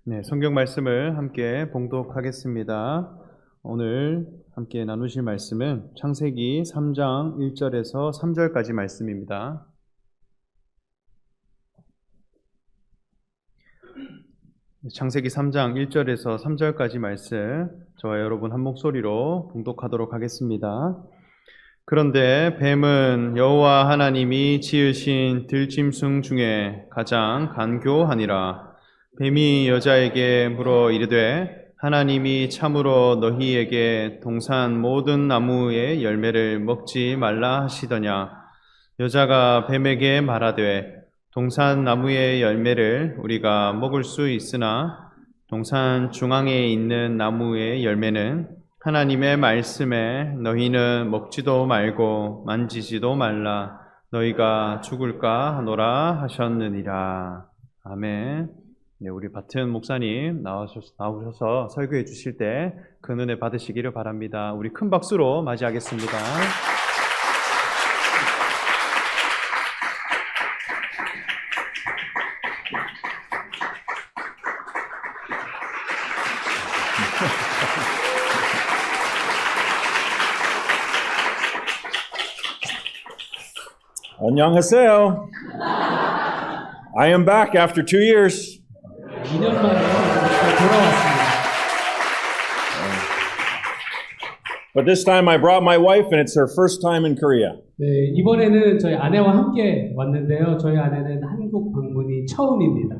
네, 성경 말씀을 함께 봉독하겠습니다. 오늘 함께 나누실 말씀은 창세기 3장 1절에서 3절까지 말씀입니다. 창세기 3장 1절에서 3절까지 말씀 저와 여러분 한 목소리로 봉독하도록 하겠습니다. 그런데 뱀은 여호와 하나님이 지으신 들짐승 중에 가장 간교하니라. 뱀이 여자에게 물어 이르되 하나님이 참으로 너희에게 동산 모든 나무의 열매를 먹지 말라 하시더냐. 여자가 뱀에게 말하되 동산 나무의 열매를 우리가 먹을 수 있으나 동산 중앙에 있는 나무의 열매는 하나님의 말씀에 너희는 먹지도 말고 만지지도 말라 너희가 죽을까 하노라 하셨느니라. 아멘. 네, 우리 바튼 목사님 나오셔서 설교해 주실 때 큰 은혜 받으시기를 바랍니다. 우리 큰 박수로 맞이하겠습니다. 안녕하세요. I am back after 2 years. 2년 만에 돌아왔습니다. But this time I brought my wife and it's her first time in Korea. 네, 이번에는 저희 아내와 함께 왔는데요. 저희 아내는 한국 방문이 처음입니다.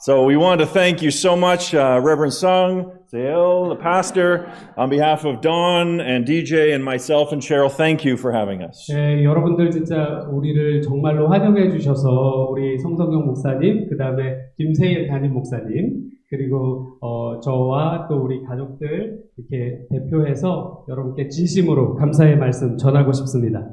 So we want to thank you so much, Reverend Sung, Zael, the pastor, on behalf of Dawn and DJ and myself and Cheryl, thank you for having us. 네, 여러분들 진짜 우리를 정말로 환영해 주셔서 우리 성성경 목사님, 그 다음에 김세일 담임 목사님, 그리고 저와 또 우리 가족들 이렇게 대표해서 여러분께 진심으로 감사의 말씀 전하고 싶습니다.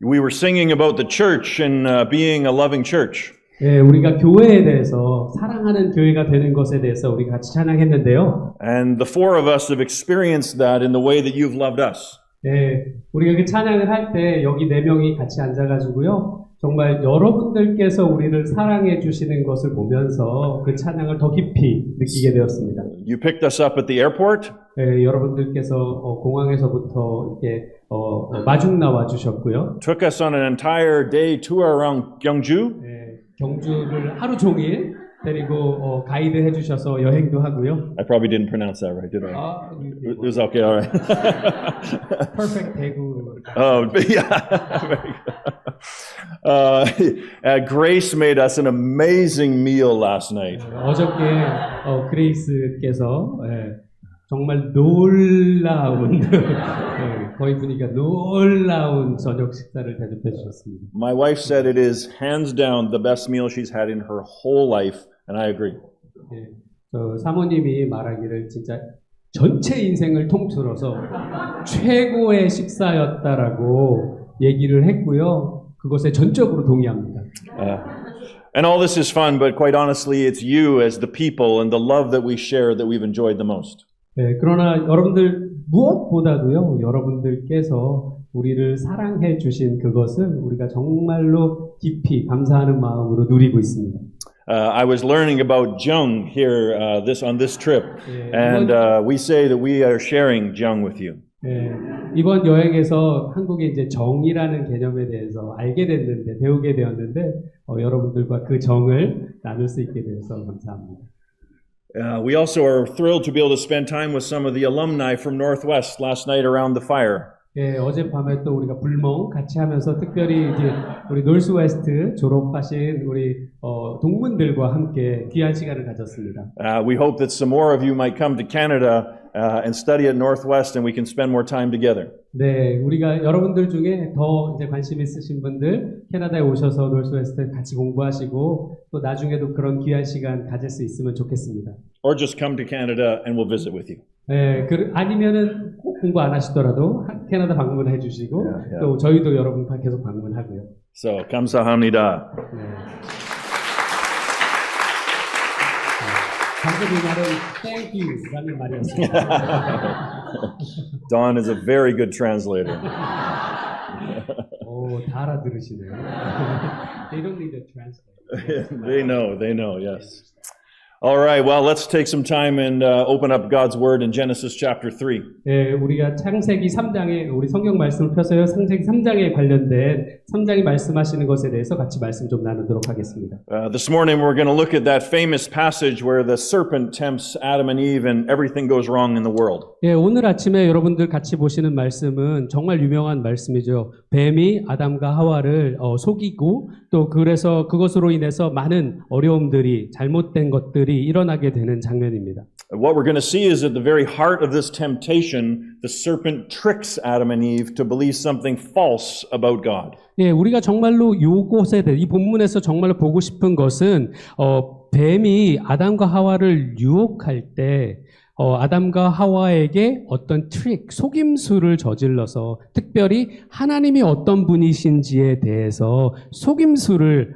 We were singing about the church and being a loving church. 네, 우리가 교회에 대해서 사랑하는 교회가 되는 것에 대해서 우리 같이 찬양했는데요. And the four of us have experienced that in the way that you've loved us. 네, 우리가 그 찬양을 할 때 여기 4명이 같이 앉아가지고요. 정말 여러분들께서 우리를 사랑해 주시는 것을 보면서 그 찬양을 더 깊이 느끼게 되었습니다. You picked us up at the airport. 네, 여러분들께서 공항에서부터 이렇게 마중 나와 주셨고요. Took us on an entire day tour around Gyeongju. 네, 경주를 하루 종일 데리고 가이드 해주셔서 여행도 하고요. I probably didn't pronounce that right, did I? It was okay, all right. Perfect 대구. Oh, yeah. Very good. Grace made us an amazing meal last night. 어저께 그레이스께서 정말 놀라운 거의 분위기가 놀라운 저녁 식사를 대접해 주셨습니다. My wife said it is hands down the best meal she's had in her whole life, and I agree. 예, 저 사모님이 말하기를 진짜 전체 인생을 통틀어서 최고의 식사였다라고 얘기를 했고요. 그것에 전적으로 동의합니다. And all this is fun, but quite honestly, it's you as the people and the love that we share that we've enjoyed the most. 네, 그러나 여러분들 무엇보다도요, 여러분들께서 우리를 사랑해 주신 그것을 우리가 정말로 깊이 감사하는 마음으로 누리고 있습니다. I was learning about Jung here on this trip, and we say that we are sharing Jung with you. 네, 이번 여행에서 한국에 이제 정이라는 개념에 대해서 알게 됐는데, 배우게 되었는데, 여러분들과 그 정을 나눌 수 있게 되어서 감사합니다. We also are thrilled to be able to spend time with some of the alumni from Northwest last night around the fire. 예, 어젯밤에 또 우리가 불멍 같이 하면서 특별히 이제 우리 노스웨스트 졸업하신 우리 동문들과 함께 귀한 시간을 가졌습니다. We hope that some more of you might come to Canada and study at Northwest, and we can spend more time together. 네, 우리가 여러분들 중에 더 이제 관심 있으신 분들 캐나다에 오셔서 노스웨스트 같이 공부하시고 또 나중에도 그런 귀한 시간 가질 수 있으면 좋겠습니다. Or just come to Canada and we'll visit with you. 네, 아니면은 꼭 공부 안 하시더라도 캐나다 방문해 주시고 또 저희도 여러분 계속 방문하고요. So, 감사합니다. 네. 방금 이 말은 thank you라는 말이었습니다. Don is a very good translator. 오, 다 알아들으시네요. They don't need a translator. They know, yes. All right, well, let's take some time and open up God's Word in Genesis chapter 3. 예, 우리가 창세기 3장에 우리 성경 말씀을 펴서요. 창세기 3장에 관련된 3장이 말씀하시는 것에 대해서 같이 말씀 좀 나누도록 하겠습니다. This morning we're going to look at that famous passage where the serpent tempts Adam and Eve and everything goes wrong in the world. 예, 오늘 아침에 여러분들 같이 보시는 말씀은 정말 유명한 말씀이죠. 뱀이 아담과 하와를 속이고 또 그래서 그것으로 인해서 많은 어려움들이 잘못된 것들이 일어나게 되는 장면입니다. What we're going to see is at the very heart of this temptation, the serpent tricks Adam and Eve to believe something false about God. 예, 우리가 정말로 이 본문에서 정말로 보고 싶은 것은 뱀이 아담과 하와를 유혹할 때 아담과 하와에게 어떤 속임수를 저질러서 특별히 하나님이 어떤 분이신지에 대해서 속임수를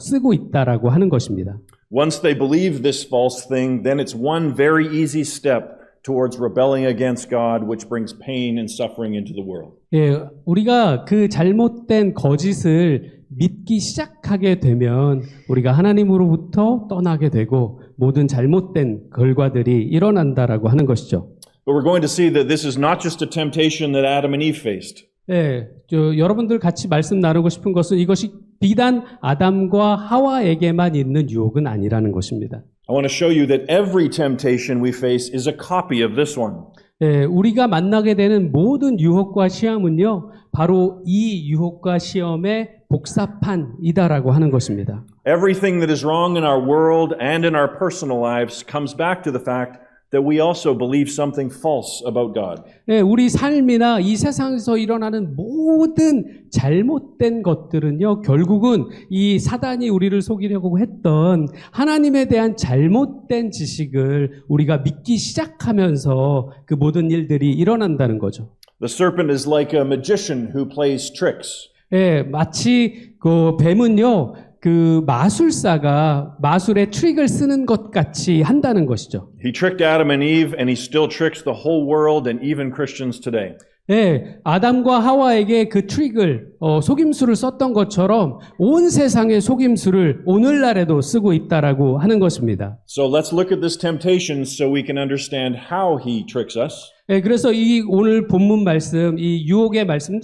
쓰고 있다라고 하는 것입니다. Once they believe this false thing, then it's one very easy step towards rebelling against God, which brings pain and suffering into the world. 예, 우리가 그 잘못된 거짓을 믿기 시작하게 되면 우리가 하나님으로부터 떠나게 되고 모든 잘못된 결과들이 일어난다라고 하는 것이죠. But we're going to see that this is not just a temptation that Adam and Eve faced. 예, 여러분들 같이 말씀 나누고 싶은 것은 이것이 비단 아담과 하와에게만 있는 유혹은 아니라는 것입니다. I want to show you that every temptation we face is a copy of this one. 예, 우리가 만나게 되는 모든 유혹과 시험은요, 바로 이 유혹과 시험의 복사판이다라고 하는 것입니다. Everything that is wrong in our world and in our personal lives comes back to the fact that we also believe something false about God. 예, 우리 삶이나 이 세상에서 일어나는 모든 잘못된 것들은요, 결국은 이 사단이 우리를 속이려고 했던 하나님에 대한 잘못된 지식을 우리가 믿기 시작하면서 그 모든 일들이 일어난다는 거죠. The serpent is like a magician who plays tricks. 예, 마치 그 뱀은요, 그 마술사가 마술의 트릭을 쓰는 것 같이 한다는 것이죠. He tricked Adam and Eve, and he still tricks the whole world and even Christians today. 예, 아담과 하와에게 그 트릭을 속임수를 썼던 것처럼 온 세상의 속임수를 오늘날에도 쓰고 있다라고 하는 것입니다. So let's look at this temptation so we can understand how he tricks us. 예, 그래서 이 오늘 본문 말씀, 이 유혹의 말씀,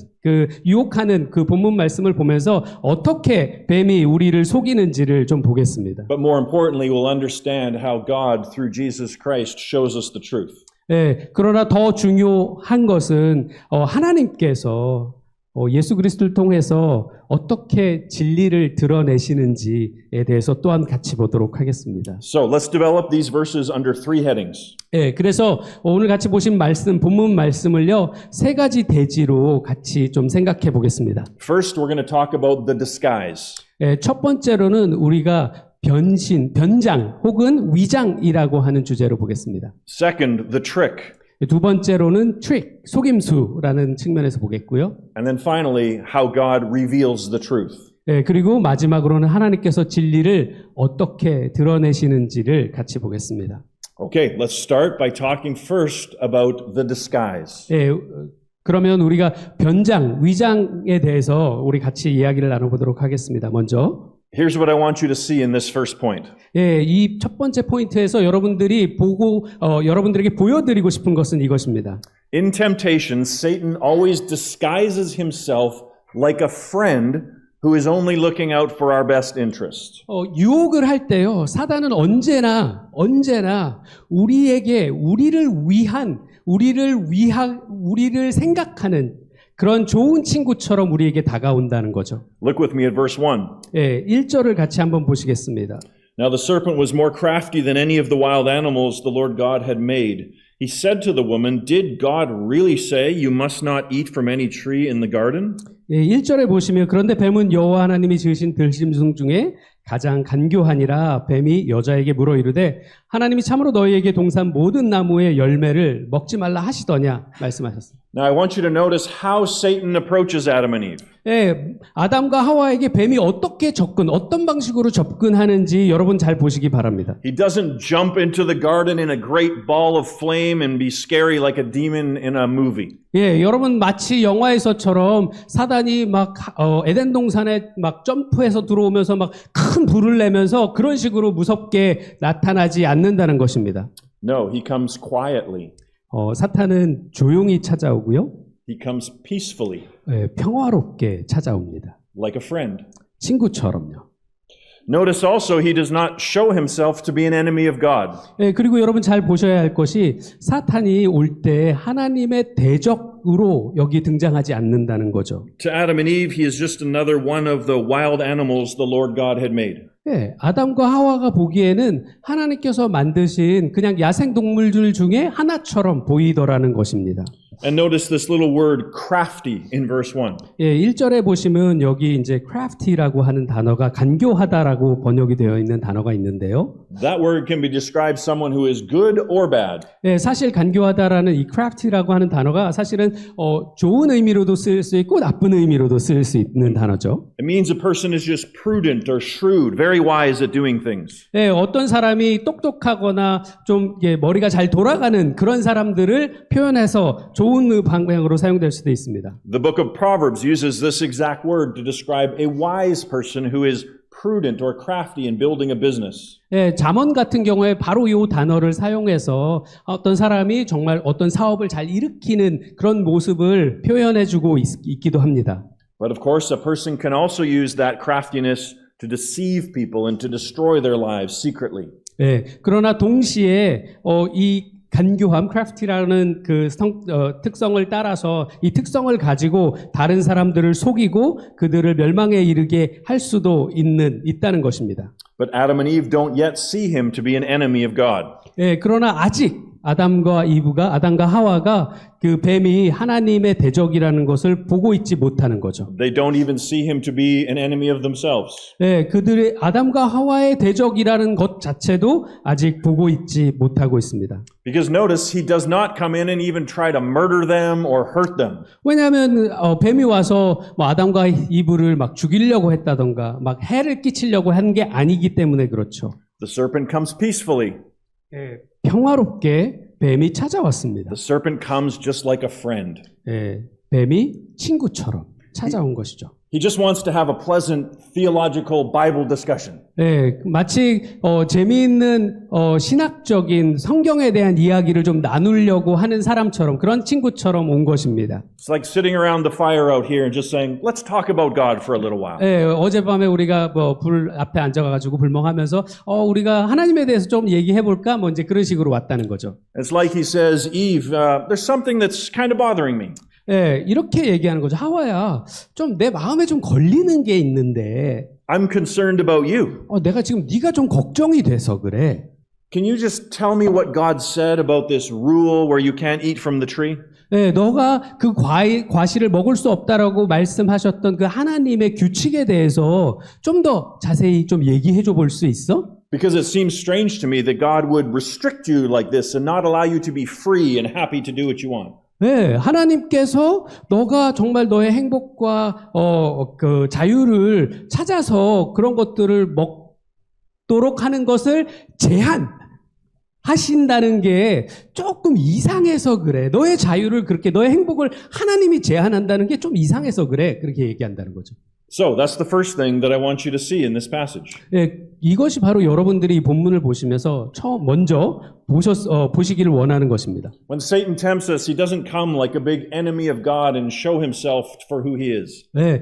유혹하는 그 본문 말씀을 보면서 어떻게 뱀이 우리를 속이는지를 좀 보겠습니다. But more importantly, we'll understand how God, through Jesus Christ, shows us the truth. 예, 그러나 더 중요한 것은 하나님께서 예수 그리스도를 통해서 어떻게 진리를 드러내시는지에 대해서 또한 같이 보도록 하겠습니다. So let's develop these verses under three headings. 예, 그래서 오늘 같이 보신 말씀, 본문 말씀을요, 세 가지 대지로 같이 좀 생각해 보겠습니다. First, we're going to talk about the disguise. 예, 첫 번째로는 우리가 변장 혹은 위장이라고 하는 주제로 보겠습니다. Second, the trick. 두 번째로는 속임수라는 측면에서 보겠고요. And then finally, how God reveals the truth. 예, 그리고 마지막으로는 하나님께서 진리를 어떻게 드러내시는지를 같이 보겠습니다. Okay, let's start by talking first about the disguise. 예, 그러면 우리가 위장에 대해서 우리 같이 이야기를 나눠보도록 하겠습니다. 먼저. Here's what I want you to see in this first point. 예, 이 첫 번째 포인트에서 여러분들에게 보여드리고 싶은 것은 이것입니다. In temptation, Satan always disguises himself like a friend who is only looking out for our best interest. 유혹을 할 때요, 사단은 언제나 우리를 생각하는 그런 좋은 친구처럼 우리에게 다가온다는 거죠. Look with me at verse 1. 예, 1절을 같이 한번 보시겠습니다. Now the serpent was more crafty than any of the wild animals the Lord God had made. He said to the woman, Did God really say you must not eat from any tree in the garden? 예, 1절에 보시면 그런데 뱀은 여호와 하나님이 지으신 들짐승 중에 가장 간교하니라. 뱀이 여자에게 물어 이르되 하나님이 참으로 너희에게 동산 모든 나무의 열매를 먹지 말라 하시더냐 말씀하셨습니다. Now I want you to notice how Satan approaches Adam and Eve. 예, 아담과 하와에게 뱀이 어떻게 어떤 방식으로 접근하는지 여러분 잘 보시기 바랍니다. He doesn't jump into the garden in a great ball of flame and be scary like a demon in a movie. 예, 여러분 마치 영화에서처럼 사단이 막 에덴 동산에 막 점프해서 들어오면서 막 큰 불을 내면서 그런 식으로 무섭게 나타나지 않는다는 것입니다. No, he comes quietly. 사탄은 조용히 찾아오고요. He comes peacefully, 예, 평화롭게 찾아옵니다. like a friend. 친구처럼요. Notice also he does not show himself to be an enemy of God. 예, 그리고 여러분 잘 보셔야 할 것이 사탄이 올 때 하나님의 대적으로 여기 등장하지 않는다는 거죠. To Adam and Eve, he is just another one of the wild animals the Lord God had made. 예, 아담과 하와가 보기에는 하나님께서 만드신 그냥 야생 동물들 중에 하나처럼 보이더라는 것입니다. And notice this little word crafty in verse 1. 예, 1절에 보시면 여기 이제 crafty라고 하는 단어가 간교하다라고 번역이 되어 있는 단어가 있는데요. That word can be described someone who is good or bad. 예, 사실 간교하다라는 이 crafty라고 하는 단어가 사실은 좋은 의미로도 쓸 수 있고 나쁜 의미로도 쓸 수 있는 단어죠. It means a person is just prudent or shrewd, very wise at doing things. 예, 어떤 사람이 똑똑하거나 좀 머리가 잘 돌아가는 그런 사람들을 표현해서 좋은 방향으로 사용될 수도 있습니다. The book of Proverbs uses this exact word to describe a wise person who is prudent or crafty in building a business. 예, 잠언 같은 경우에 바로 이 단어를 사용해서 어떤 사람이 정말 어떤 사업을 잘 일으키는 그런 모습을 표현해주고 있기도 합니다. But of course, a person can also use that craftiness to deceive people and to destroy their lives secretly. 예, 그러나 동시에 이 간교함, 크래프티라는 그 특성을 따라서 이 특성을 가지고 다른 사람들을 속이고 그들을 멸망에 이르게 할 수도 있다는 것입니다. But Adam and Eve don't yet see him to be an enemy of God. 예, 그러나 아직 아담과 하와가 그 뱀이 하나님의 대적이라는 것을 보고 있지 못하는 거죠. They don't even see him to be an enemy of themselves. 예, 그들의 아담과 하와의 대적이라는 것 자체도 아직 보고 있지 못하고 있습니다. Because notice, he does not come in and even try to murder them or hurt them. 왜냐하면 뱀이 와서 뭐 아담과 이브를 막 죽이려고 했다던가 막 해를 끼치려고 한 게 아니기 때문에 그렇죠. The serpent comes peacefully. 예, 평화롭게 뱀이 찾아왔습니다. The serpent comes just like a friend. 예, 뱀이 친구처럼 찾아온 것이죠. He just wants to have a pleasant theological Bible discussion. 예, 마치 재미있는 신학적인 성경에 대한 이야기를 좀 나누려고 하는 사람처럼 그런 친구처럼 온 것입니다. It's like sitting around the fire out here and just saying, let's talk about God for a little while. 예, 어젯밤에 우리가 불 앞에 앉아가지고 불멍하면서 우리가 하나님에 대해서 좀 얘기해볼까? 뭐 이제 그런 식으로 왔다는 거죠. It's like he says, Eve, there's something that's kind of bothering me. 예, 이렇게 얘기하는 거죠. 하와야, 좀 내 마음에 좀 걸리는 게 있는데, I'm concerned about you. 내가 지금 네가 좀 걱정이 돼서 그래. Can you just tell me what God said about this rule where you can't eat from the tree? 예, 너가 그 과실을 먹을 수 없다라고 말씀하셨던 그 하나님의 규칙에 대해서 좀 더 자세히 좀 얘기해 줘 볼 수 있어? Because it seems strange to me that God would restrict you like this and not allow you to be free and happy to do what you want. 네, 하나님께서 너가 정말 너의 행복과 그 자유를 찾아서 그런 것들을 먹도록 하는 것을 제한하신다는 게 조금 이상해서 그래. 너의 자유를 그렇게 너의 행복을 하나님이 제한한다는 게 좀 이상해서 그래. 그렇게 얘기한다는 거죠. So that's the first thing that I want you to see in this passage. 네, 이것이 바로 여러분들이 이 본문을 보시면서 먼저 보시기를 원하는 것입니다. When Satan tempts us, he doesn't come like a big enemy of God and show himself for who he is. 네,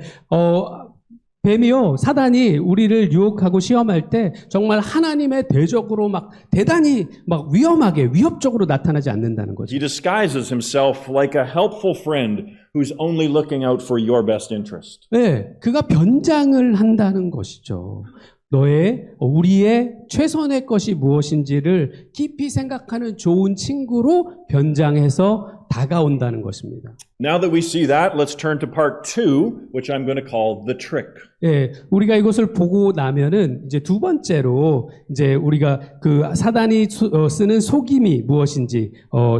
뱀이요, 사단이 우리를 유혹하고 시험할 때 정말 하나님의 대적으로 막 대단히 막 위협적으로 나타나지 않는다는 거죠. He disguises himself like a helpful friend who's only looking out for your best interest. 네, 그가 변장을 한다는 것이죠. 우리의 최선의 것이 무엇인지를 깊이 생각하는 좋은 친구로 변장해서 다가온다는 것입니다. Now that we see that, let's turn to part 2, which I'm going to call the trick. 예, 우리가 이것을 보고 나면은 이제 두 번째로 이제 우리가 그 사단이 쓰는 속임이 무엇인지,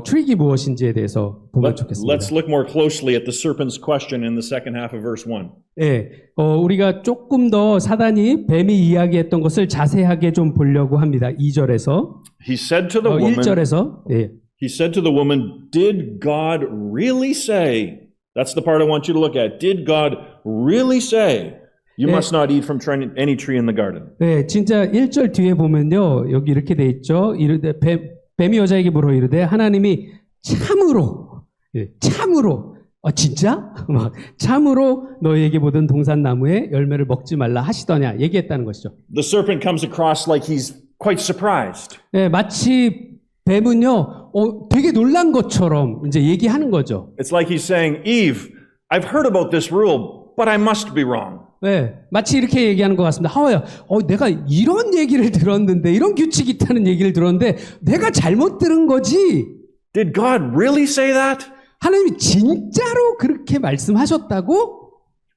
트릭이 무엇인지에 대해서 보면 좋겠습니다. Let's look more closely at the serpent's question in the second half of verse 1. 예, 우리가 조금 더 사단이 뱀이 이야기했던 것을 자세하게 좀 보려고 합니다. 2절에서, He said to the woman, 1절에서, 예. He said to the woman, did God really say? That's the part I want you to look at. Did God really say, you 예. must not eat from any tree in the garden? 네, 진짜 1절 뒤에 보면요. 여기 이렇게 돼 있죠. 이르되 뱀이 여자에게 물어 이르되 하나님이 참으로, 예, 참으로, 진짜? 막 참으로 너희에게 보던 동산나무의 열매를 먹지 말라 하시더냐 얘기했다는 것이죠. The serpent comes across like he's quite surprised. 네, 마치 뱀은요, 되게 놀란 것처럼 이제 얘기하는 거죠. It's like he's saying, Eve, I've heard about this rule, but I must be wrong. 네, 마치 이렇게 얘기하는 것 같습니다. 하와야, 내가 이런 얘기를 들었는데, 이런 규칙이 있다는 얘기를 들었는데, 내가 잘못 들은 거지. Did God really say that? 하나님이 진짜로 그렇게 말씀하셨다고?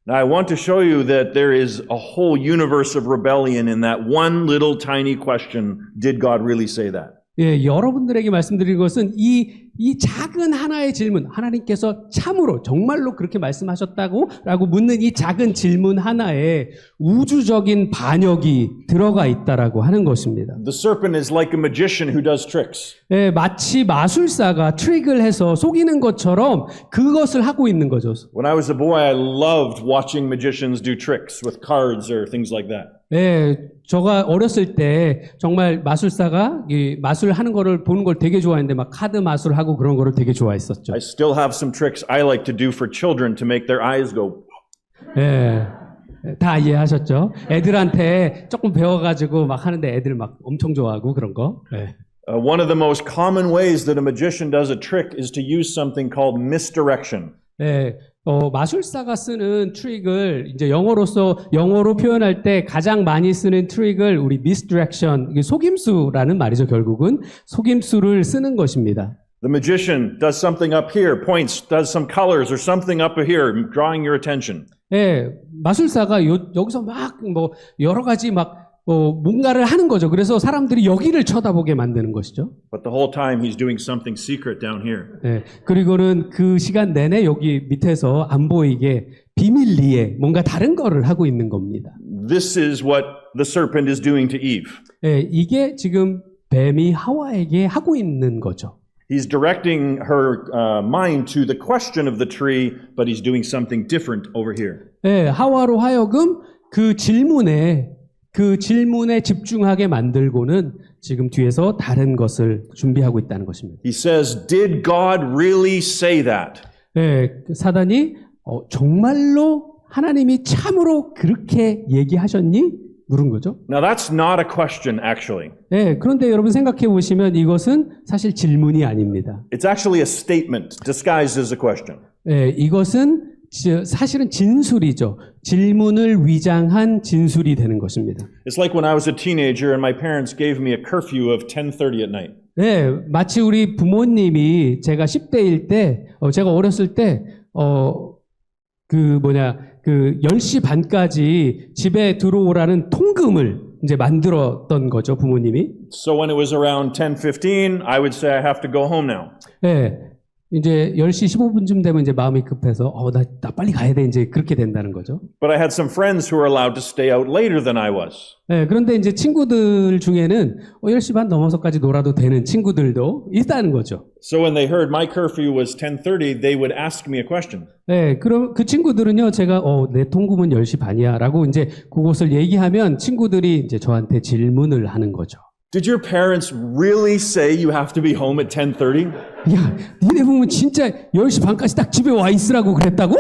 Now, I want to show you that there is a whole universe of rebellion in that one little tiny question, did God really say that? 예, 여러분들에게 말씀드린 것은 이 작은 하나의 질문, 하나님께서 참으로 정말로 그렇게 말씀하셨다고? 라고 묻는 이 작은 질문 하나에 우주적인 반역이 들어가 있다라고 하는 것입니다. The serpent is like a magician who does tricks. 예, 마치 마술사가 트릭을 해서 속이는 것처럼 그것을 하고 있는 거죠. When I was a boy, I loved watching magicians do tricks with cards or things like that. 예, 제가 어렸을 때 정말 마술사가 이 마술하는 거를 보는 걸 되게 좋아했는데 막 카드 마술하고 그런 거를 되게 좋아했었죠. I still have some tricks I like to do for children to make their eyes go. 예, 다 이해하셨죠? 애들한테 조금 배워가지고 막 하는데 애들 막 엄청 좋아하고 그런 거. 예. One of the most common ways that a magician does a trick is to use something called misdirection. 예, 마술사가 쓰는 트릭을 이제 영어로 표현할 때 가장 많이 쓰는 트릭을 우리 misdirection, 이게 속임수라는 말이죠. 결국은 속임수를 쓰는 것입니다. The magician does something up here, points, does some colors or something up here, drawing your attention. 예, 마술사가 여기서 막 뭐 여러 가지 막 뭔가를 하는 거죠. 그래서 사람들이 여기를 쳐다보게 만드는 것이죠. But the whole time he's doing something secret down here. 예, 그리고는 그 시간 내내 여기 밑에서 안 보이게 비밀리에 뭔가 다른 거를 하고 있는 겁니다. This is what the serpent is doing to Eve. 예, 이게 지금 뱀이 하와에게 하고 있는 거죠. He's directing her mind to the question of the tree, but he's doing something different over here. 예, 하와로 하여금 그 질문에 집중하게 만들고는 지금 뒤에서 다른 것을 준비하고 있다는 것입니다. He says, did God really say that? 예, 사단이 정말로 하나님이 참으로 그렇게 얘기하셨니? 물은 거죠. Now that's not a question, actually. 예, 그런데 여러분 생각해 보시면 이것은 사실 질문이 아닙니다. It's actually a statement disguised as a question. 예, 이것은 사실은 진술이죠. 질문을 위장한 진술이 되는 것입니다. It's like when I was a teenager and my parents gave me a curfew of 10:30 at night. 네, 마치 우리 부모님이 제가 10대일 때, 제가 어렸을 때, 10시 반까지 집에 들어오라는 통금을 이제 만들었던 거죠, 부모님이. So when it was around 10:15, I would say I have to go home now. 네. 이제 10시 15분쯤 되면 이제 마음이 급해서 나 빨리 가야 돼. 이제 그렇게 된다는 거죠. But I had some friends who were allowed to stay out later than I was. 네, 그런데 이제 친구들 중에는 10시 반 넘어서까지 놀아도 되는 친구들도 있다는 거죠. So when they heard my curfew was 10:30, they would ask me a question. 네, 그럼 그 친구들은요, 제가 내 통금은 10시 반이야라고 이제 그것을 얘기하면 친구들이 이제 저한테 질문을 하는 거죠. Did your parents really say you have to be home at 10:30? 야, 니네 보면 진짜 10시 반까지 딱 집에 와 있으라고 그랬다고?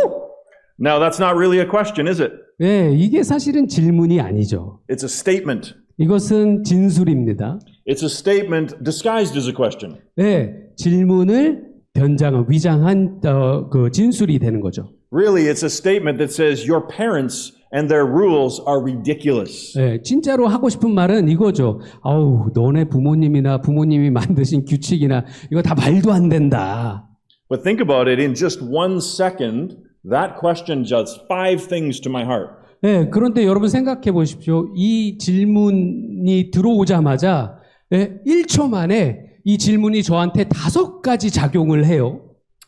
Now that's not really a question, is it? 네, 이게 사실은 질문이 아니죠. It's a statement. 이것은 진술입니다. It's a statement disguised as a question. 네, 질문을 위장한 그 진술이 되는 거죠. Really, it's a statement that says your parents and their rules are ridiculous. 네, 진짜로 하고 싶은 말은 이거죠. 아우, 너네 부모님이 만드신 규칙이나 이거 다 말도 안 된다. But think about it, in just 1 second, that question does 5 things to my heart. 예, 그런데 여러분 생각해 보십시오. 이 질문이 들어오자마자 1초 만에 이 질문이 저한테 5가지 작용을 해요.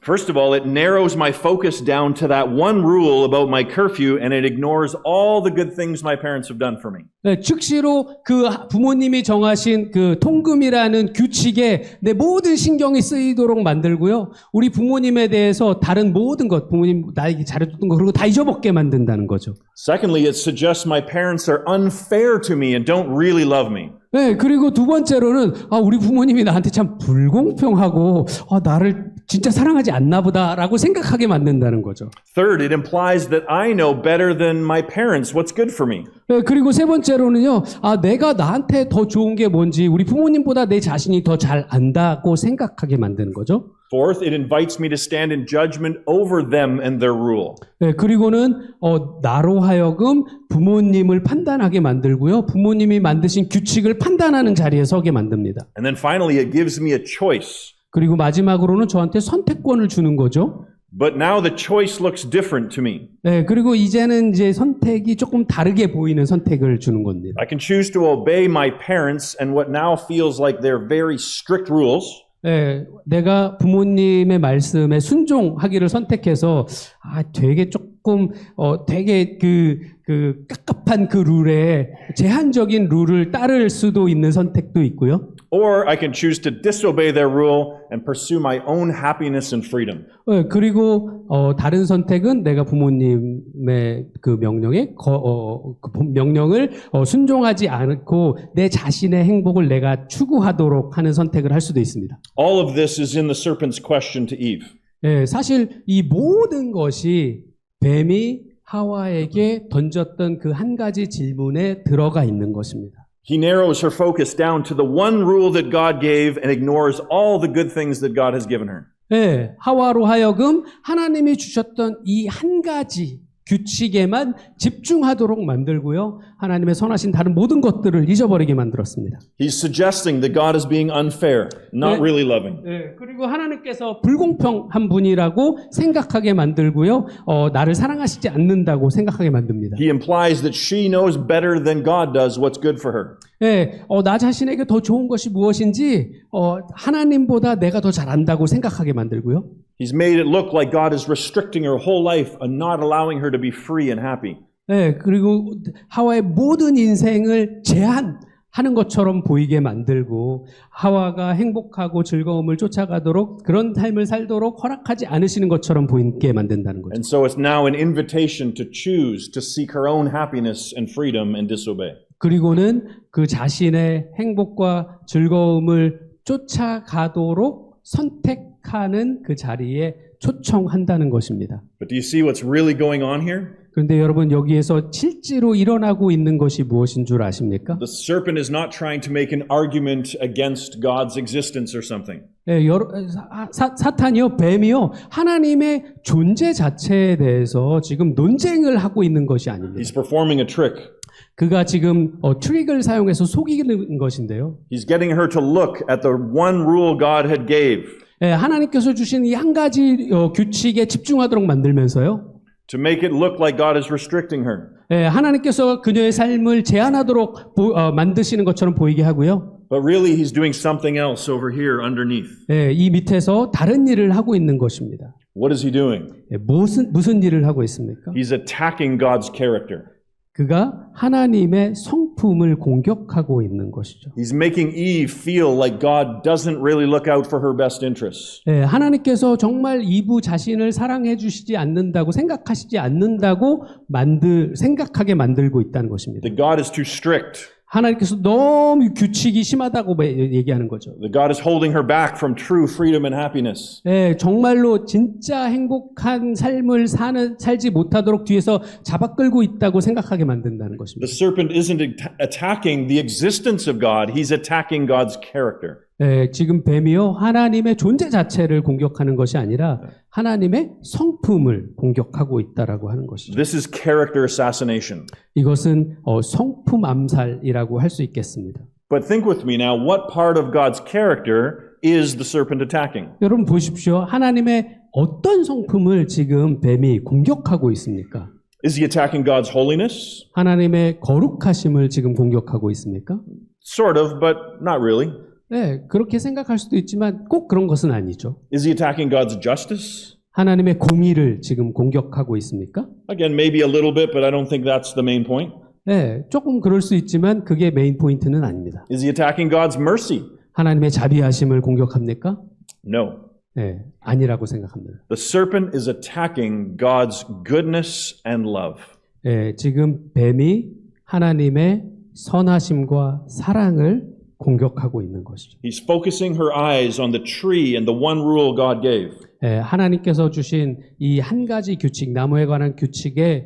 First of all, it narrows my focus down to that one rule about my curfew, and it ignores all the good things my parents have done for me. 네, 즉시로 그 부모님이 정하신 그 통금이라는 규칙에 내 모든 신경이 쓰이도록 만들고요. 우리 부모님에 대해서 다른 모든 것, 부모님 나에게 잘해줬던 거 그런 거 다 잊어먹게 만든다는 거죠. Secondly, it suggests my parents are unfair to me and don't really love me. 네, 그리고 두 번째로는 우리 부모님이 나한테 참 불공평하고 나를 진짜 사랑하지 않나 보다라고 생각하게 만든다는 거죠. Third, it implies that I know better than my parents what's good for me. 네, 그리고 세 번째로는요. 내가 나한테 더 좋은 게 뭔지 우리 부모님보다 내 자신이 더 잘 안다고 생각하게 만드는 거죠. Fourth, it invites me to stand in judgment over them and their rule. 네, 그리고는 나로 하여금 부모님을 판단하게 만들고요. 부모님이 만드신 규칙을 판단하는 자리에 서게 만듭니다. And then finally, it gives me a choice. 그리고 마지막으로는 저한테 선택권을 주는 거죠. But now the choice looks different to me. 네, 그리고 이제는 이제 선택이 조금 다르게 보이는 선택을 주는 겁니다. I can choose to obey my parents and what now feels like they're very strict rules. 네, 내가 부모님의 말씀에 순종하기를 선택해서 되게 조금 되게 그 깝깝한 그 룰에 제한적인 룰을 따를 수도 있는 선택도 있고요. Or I can choose to disobey their rule and pursue my own happiness and freedom. 네, 그리고 다른 선택은 내가 부모님의 그 명령에 그 명령을 순종하지 않고 내 자신의 행복을 내가 추구하도록 하는 선택을 할 수도 있습니다. All of this is in the serpent's question to Eve. 네, 사실 이 모든 것이 뱀이 하와에게 던졌던 그 한 가지 질문에 들어가 있는 것입니다. He narrows her focus down to the one rule that God gave and ignores all the good things that God has given her. 네, 하와로 하여금 하나님이 주셨던 이 한 가지 규칙에만 집중하도록 만들고요. 하나님의 선하신 다른 모든 것들을 잊어버리게 만들었습니다. He's suggesting that God is being unfair, not really loving. 네, 그리고 하나님께서 불공평한 분이라고 생각하게 만들고요. 나를 사랑하시지 않는다고 생각하게 만듭니다. He implies that she knows better than God does what's good for her. 네, 나 자신에게 더 좋은 것이 무엇인지 하나님보다 내가 더 잘 안다고 생각하게 만들고요. He's made it look like God is restricting her whole life and not allowing her to be free and happy. 네, 그리고 하와의 모든 인생을 제한하는 것처럼 보이게 만들고 하와가 행복하고 즐거움을 쫓아가도록 그런 삶을 살도록 허락하지 않으시는 것처럼 보이게 만든다는 거죠. And so it's now an invitation to choose to seek her own happiness and freedom and disobey. 그리고는 그 자신의 행복과 즐거움을 쫓아가도록 선택하는 그 자리에 초청한다는 것입니다. But do you see what's really going on here? 그런데 여러분 여기에서 실제로 일어나고 있는 것이 무엇인 줄 아십니까? The serpent is not trying to make an argument against God's existence or something. 네, 사탄이요, 뱀이요, 하나님의 존재 자체에 대해서 지금 논쟁을 하고 있는 것이 아닙니다. He's performing a trick. 그가 지금 트릭을 사용해서 속이는 것인데요. He's getting her to look at the one rule God had gave. 네, 하나님께서 주신 이 한 가지 규칙에 집중하도록 만들면서요. To make it look like God is restricting her. 네, 하나님께서 그녀의 삶을 제한하도록 만드시는 것처럼 보이게 하고요. But really he's doing something else over here underneath. 네, 이 밑에서 다른 일을 하고 있는 것입니다. What is he doing? 네, 무슨 일을 하고 있습니까? He's attacking God's character. 그가 하나님의 성품을 공격하고 있는 것이죠. He's making Eve feel like God doesn't really look out for her best interests. 네, 하나님께서 정말 이브 자신을 사랑해 주시지 않는다고 생각하시지 않는다고 생각하게 만들고 있다는 것입니다. That God is too strict. 하나님께서 너무 규칙이 심하다고 얘기하는 거죠. That God is holding her back from true freedom and happiness. 네, 정말로 진짜 행복한 삶을 살지 못하도록 뒤에서 잡아끌고 있다고 생각하게 만든다는 것입니다. The serpent isn't attacking the existence of God, he's attacking God's character. 네, 지금 뱀이요, 하나님의 존재 자체를 공격하는 것이 아니라 하나님의 성품을 공격하고 있다라고 하는 것이죠. This is character assassination. 이것은 성품 암살이라고 할 수 있겠습니다. But think with me now, what part of God's character is the serpent attacking? 여러분 보십시오. 하나님의 어떤 성품을 지금 뱀이 공격하고 있습니까? Is he attacking God's holiness? 하나님의 거룩하심을 지금 공격하고 있습니까? Sort of, but not really. 네, 그렇게 생각할 수도 있지만 꼭 그런 것은 아니죠. Is he attacking God's justice? 하나님의 공의를 지금 공격하고 있습니까? Again, maybe a little bit, but I don't think that's the main point. 네, 조금 그럴 수 있지만 그게 메인 포인트는 아닙니다. Is he attacking God's mercy? 하나님의 자비하심을 공격합니까? No. 네, 아니라고 생각합니다. The serpent is attacking God's goodness and love. 네, 지금 뱀이 하나님의 선하심과 사랑을 공격하고 있는 것이죠. He's focusing her eyes on the tree and the one rule God gave. 예, 하나님께서 주신 이 한 가지 규칙, 나무에 관한 규칙에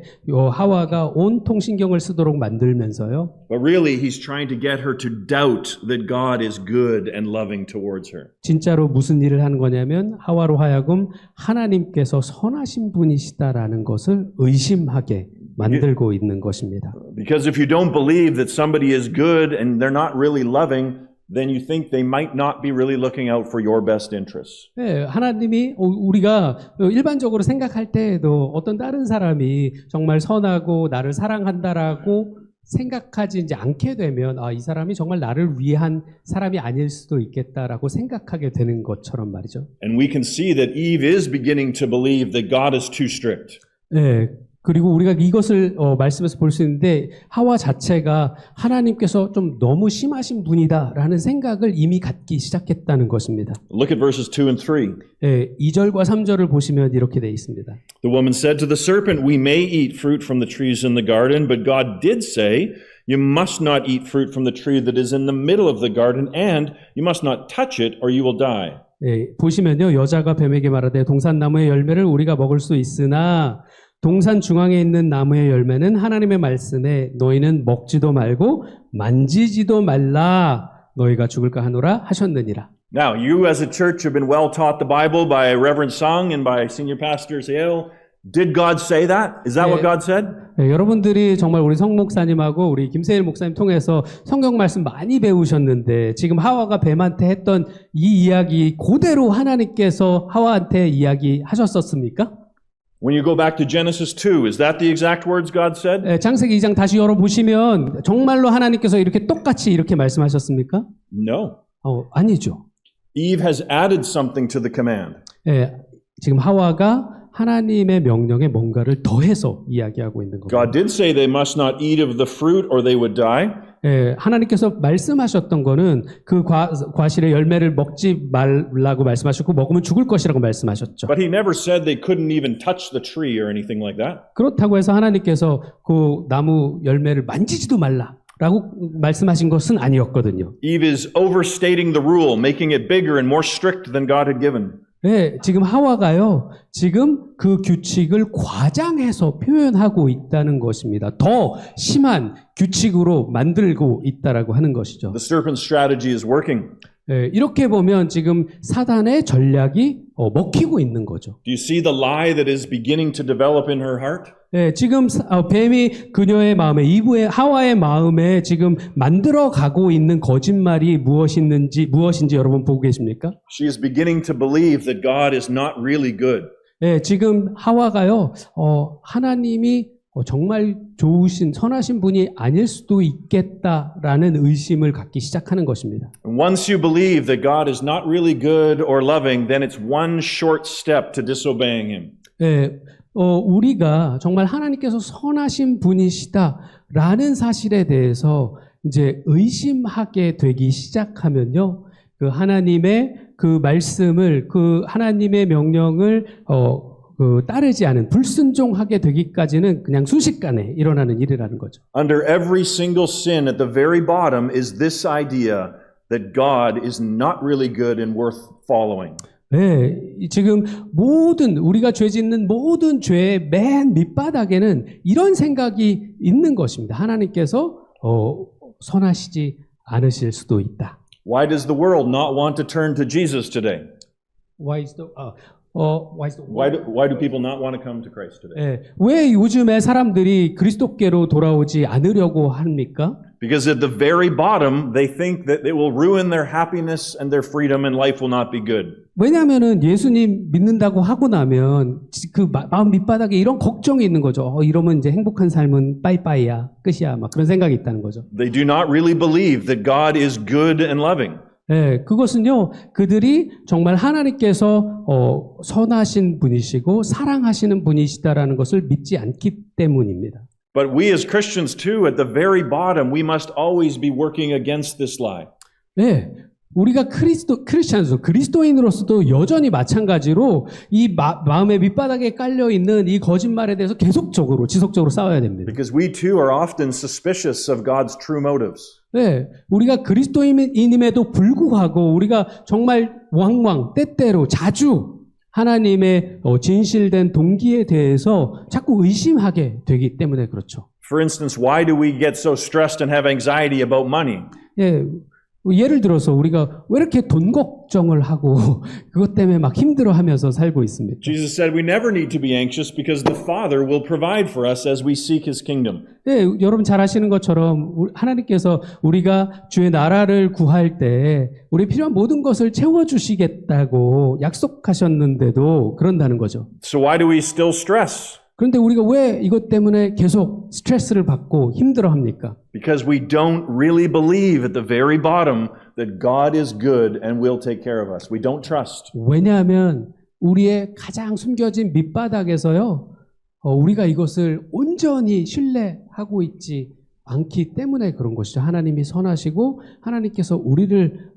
하와가 온통 신경을 쓰도록 만들면서요. But really, he's trying to get her to doubt that God is good and loving towards her. 진짜로 무슨 일을 하는 거냐면 하와로 하여금 하나님께서 선하신 분이시다라는 것을 의심하게 만들고 있는 것입니다. Because if you don't believe that somebody is good and they're not really loving, then you think they might not be really looking out for your best interests. 네, 하나님이 우리가 일반적으로 생각할 때에도 어떤 다른 사람이 정말 선하고 나를 사랑한다라고 생각하지 이제 않게 되면 이 사람이 정말 나를 위한 사람이 아닐 수도 있겠다라고 생각하게 되는 것처럼 말이죠. And we can see that Eve is beginning to believe that God is too strict. 네. 그리고 우리가 이것을 말씀에서 볼 수 있는데 하와 자체가 하나님께서 좀 너무 심하신 분이다라는 생각을 이미 갖기 시작했다는 것입니다. Look at verses 2 and 3. 네, 2절과 3절을 보시면 이렇게 되어 있습니다. The woman said to the serpent, "We may eat fruit from the trees in the garden, but God did say, you must not eat fruit from the tree that is in the middle of the garden, and you must not touch it, or you will die." 네, 보시면요. 여자가 뱀에게 말하되 동산나무의 열매를 우리가 먹을 수 있으나 동산 중앙에 있는 나무의 열매는 하나님의 말씀에 너희는 먹지도 말고 만지지도 말라 너희가 죽을까 하노라 하셨느니라. Now, you as a church have been well taught the Bible by Reverend Sung and by Senior Pastor Zale. Did God say that? Is that what God said? 네, 여러분들이 정말 우리 성 목사님하고 우리 김세일 목사님 통해서 성경 말씀 많이 배우셨는데 지금 하와가 뱀한테 했던 이 이야기 그대로 하나님께서 하와한테 이야기하셨었습니까? When you go back to Genesis 2, is that the exact words God said? 네, 창세기 2장 다시 열어보시면 정말로 하나님께서 이렇게 똑같이 이렇게 말씀하셨습니까? No. 아니죠. Eve has added something to the command. 네, 지금 하와가 하나님의 명령에 뭔가를 더해서 이야기하고 있는 겁니다. God did say they must not eat of the fruit or they would die. 예, 하나님께서 말씀하셨던 거는 그 과실의 열매를 먹지 말라고 말씀하셨고 먹으면 죽을 것이라고 말씀하셨죠. But he never said they couldn't even touch the tree or anything like that. 그렇다고 해서 하나님께서 그 나무 열매를 만지지도 말라라고 말씀하신 것은 아니었거든요. Eve is overstating the rule, making it bigger and more strict than God had given. 네, 지금 하와가요, 지금 그 규칙을 과장해서 표현하고 있다는 것입니다. 더 심한 규칙으로 만들고 있다라고 하는 것이죠. The serpent's strategy is working. 네, 이렇게 보면 지금 사단의 전략이 먹히고 있는 거죠. Do you see the lie that is beginning to develop in her heart? 네, 지금 뱀이 그녀의 마음에, 이브의 하와의 마음에 지금 만들어가고 있는 거짓말이 무엇인지 여러분 보고 계십니까? She is beginning to believe that God is not really good. 네, 지금 하와가요, 하나님이 정말 좋으신, 선하신 분이 아닐 수도 있겠다라는 의심을 갖기 시작하는 것입니다. And once you believe that God is not really good or loving, then it's one short step to disobeying Him. 네, 우리가 정말 하나님께서 선하신 분이시다라는 사실에 대해서 이제 의심하게 되기 시작하면요, 그 하나님의 그 말씀을, 그 하나님의 명령을 따르지 않은 불순종하게 되기까지는 그냥 순식간에 일어나는 일이라는 거죠. Under every single sin at the very bottom is this idea that God is not really good and worth following. 네, 지금 우리가 죄 짓는 모든 죄의 맨 밑바닥에는 이런 생각이 있는 것입니다. 하나님께서 선하시지 않으실 수도 있다. Why does the world not want to turn to Jesus today? Why do people not want to come to Christ today? 예, 왜 요즘에 사람들이 그리스도께로 돌아오지 않으려고 합니까? Because at the very bottom, they think that it will ruin their happiness and their freedom and life will not be good. 왜냐하면은 예수님 믿는다고 하고 나면 그 마음 밑바닥에 이런 걱정이 있는 거죠. 이러면 이제 행복한 삶은 빠이빠이야, 끝이야, 막 그런 생각이 있다는 거죠. They do not really believe that God is good and loving. 네, 그것은요, 그들이 정말 하나님께서 선하신 분이시고 사랑하시는 분이시다라는 것을 믿지 않기 때문입니다. But we as Christians too, at the very bottom, we must always be working against this lie. 네, 우리가 그리스도인으로서도 여전히 마찬가지로 이 마음의 밑바닥에 깔려 있는 이 거짓말에 대해서 계속적으로 지속적으로 싸워야 됩니다. Because we too are often suspicious of God's true motives. 네, 우리가 그리스도인임에도 불구하고 우리가 정말 왕왕 때때로 자주 하나님의 진실된 동기에 대해서 자꾸 의심하게 되기 때문에 그렇죠. For instance, why do we get so stressed and have anxiety about money? 예, 예를 들어서 우리가 왜 이렇게 돈 걱정을 하고 그것 때문에 막 힘들어하면서 살고 있습니까? Jesus said we never need to be anxious because the Father will provide for us as we seek His kingdom. 네, 여러분 잘 아시는 것처럼 하나님께서 우리가 주의 나라를 구할 때 우리 필요한 모든 것을 채워주시겠다고 약속하셨는데도 그런다는 거죠. So why do we still stress? 그런데 우리가 왜 이것 때문에 계속 스트레스를 받고 힘들어합니까? Because we don't really believe at the very bottom that God is good and will take care of us. We don't trust. 왜냐하면 우리의 가장 숨겨진 밑바닥에서요, 우리가 이것을 온전히 신뢰하고 있지 않기 때문에 그런 것이죠. 하나님이 선하시고 하나님께서 우리를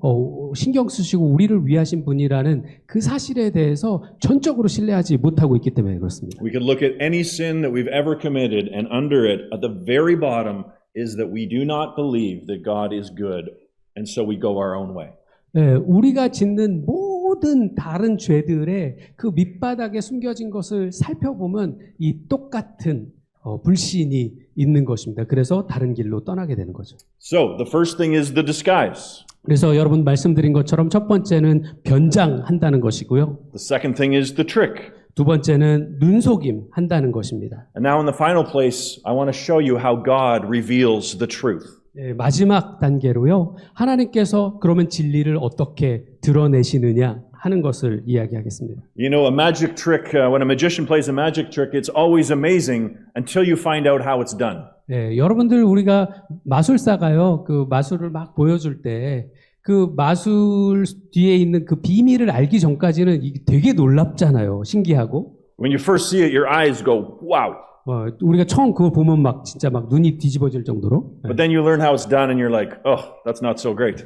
신경 쓰시고 우리를 위하신 분이라는 그 사실에 대해서 전적으로 신뢰하지 못하고 있기 때문에 그렇습니다. We could look at any sin that we've ever committed, and under it, at the very bottom, is that we do not believe that God is good, and so we go our own way. 네, 우리가 짓는 모든 다른 죄들의 그 밑바닥에 숨겨진 것을 살펴보면 이 똑같은 불신이 있는 것입니다. 그래서 다른 길로 떠나게 되는 거죠. So, the first thing is the disguise. 그래서 여러분 말씀드린 것처럼 첫 번째는 변장한다는 것이고요. The second thing is the trick. 두 번째는 눈속임 한다는 것입니다. And now in the final place, I want to show you how God reveals the truth. 네, 마지막 단계로요. 하나님께서 그러면 진리를 어떻게 드러내시느냐 하는 것을 이야기하겠습니다. You know, a magic trick, when a magician plays a magic trick, it's always amazing until you find out how it's done. 네, 여러분들 우리가 마술사가요. 그 마술을 막 보여줄 때 그 마술 뒤에 있는 그 비밀을 알기 전까지는 이게 되게 놀랍잖아요. 신기하고. When you first see it, your eyes go, wow. 우리가 처음 그거 보면 막 진짜 막 눈이 뒤집어질 정도로. But then you learn how it's done and you're like, oh, that's not so great.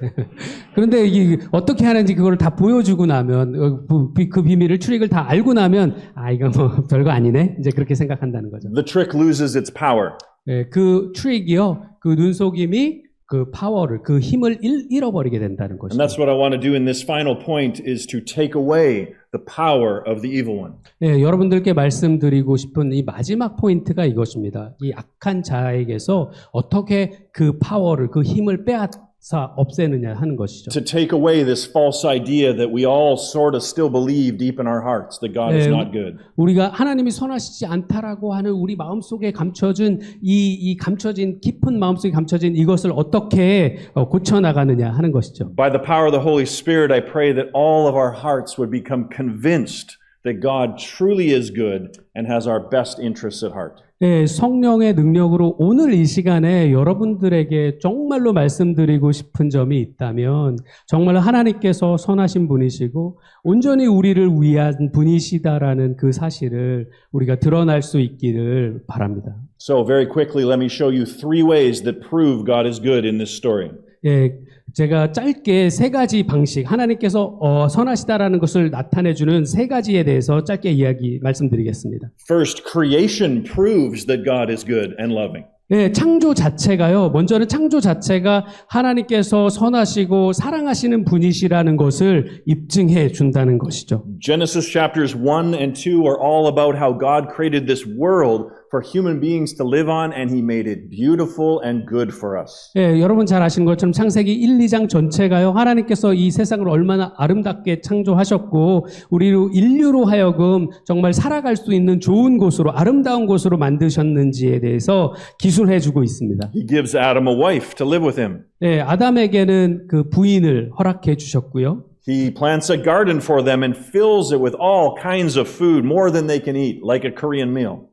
그런데 이게 어떻게 하는지 그걸 다 보여주고 나면 그 비밀을 트릭을 다 알고 나면 이거 뭐 별거 아니네. 이제 그렇게 생각한다는 거죠. The trick loses its power. 네, 그 트릭이요. 그 눈속임이 그 파워를, 그 힘을 잃어버리게 된다는 And 것이죠. that's what I want to do in this final point is to take away the power of the evil one. 네, 여러분들께 말씀드리고 싶은 이 마지막 포인트가 이것입니다. 이 악한 자에게서 어떻게 그 파워를, 그 힘을 빼앗아 없애느냐 하는 것이죠. To take away this false idea that we all sort of still believe deep in our hearts that God is not good. 우리가 하나님이 선하시지 않다라고 하는 우리 마음속에 감춰진 이 감춰진 깊은 마음속에 감춰진 이것을 어떻게 고쳐나가느냐 하는 것이죠. By the power of the Holy Spirit, I pray that all of our hearts would become convinced that God truly is good and has our best interests at heart. 네, 성령의 능력으로 오늘 이 시간에 여러분들에게 정말로 말씀드리고 싶은 점이 있다면 정말 하나님께서 선하신 분이시고 온전히 우리를 위한 분이시다라는 그 사실을 우리가 드러날 수 있기를 바랍니다. So very quickly, let me show you 3 ways that prove God is good in this story. 예, 제가 짧게 3가지 방식, 하나님께서 선하시다라는 것을 나타내주는 3가지에 대해서 짧게 말씀드리겠습니다. First, creation proves that God is good and loving. 네, 창조 자체가요. 먼저는 창조 자체가 하나님께서 선하시고 사랑하시는 분이시라는 것을 입증해 준다는 것이죠. Genesis chapters 1 and 2 are all about how God created this world for human beings to live on, and He made it beautiful and good for us. 예, 여러분 잘 아시는 것처럼 창세기 1, 2장 전체가요. 하나님께서 이 세상을 얼마나 아름답게 창조하셨고 우리로 인류로 하여금 정말 살아갈 수 있는 좋은 곳으로 아름다운 곳으로 만드셨는지에 대해서 기술해 주고 있습니다. He gives Adam a wife to live with him. 예, 아담에게는 그 부인을 허락해 주셨고요. He plants a garden for them and fills it with all kinds of food, more than they can eat, like a Korean meal.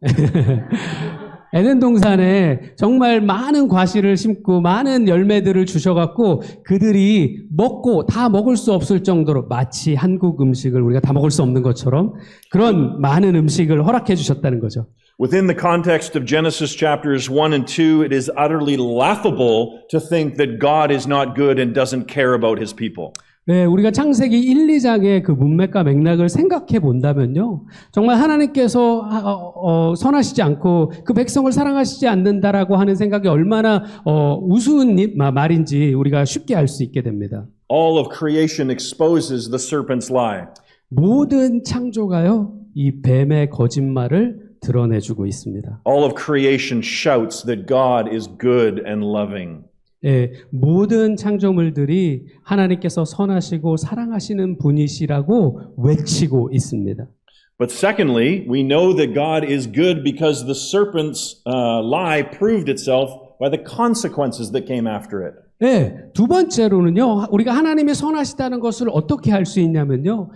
에덴 동산에 정말 많은 과실을 심고 많은 열매들을 주셔갖고 그들이 먹고 다 먹을 수 없을 정도로 마치 한국 음식을 우리가 다 먹을 수 없는 것처럼 그런 많은 음식을 허락해 주셨다는 거죠. Within the context of Genesis chapters 1 and 2, it is utterly laughable to think that God is not good and doesn't care about His people. 네, 우리가 창세기 1, 2장의 그 문맥과 맥락을 생각해 본다면요. 정말 하나님께서 선하시지 않고 그 백성을 사랑하시지 않는다라고 하는 생각이 얼마나 우스운 말인지 우리가 쉽게 알 수 있게 됩니다. All of creation exposes the serpent's lie. 모든 창조가요. 이 뱀의 거짓말을 드러내주고 있습니다. All of creation shouts that God is good and loving. 예, 모든 창조물들이 하나님께서 선하시고 사랑하시는 분이시라고 외치고 있습니다. But secondly, we know that God is good because the serpent's lie proved itself by the consequences that came after it. 네, 두 번째로는요, 우리가 하나님이 선하시다는 것을 어떻게 할 수 있냐면요,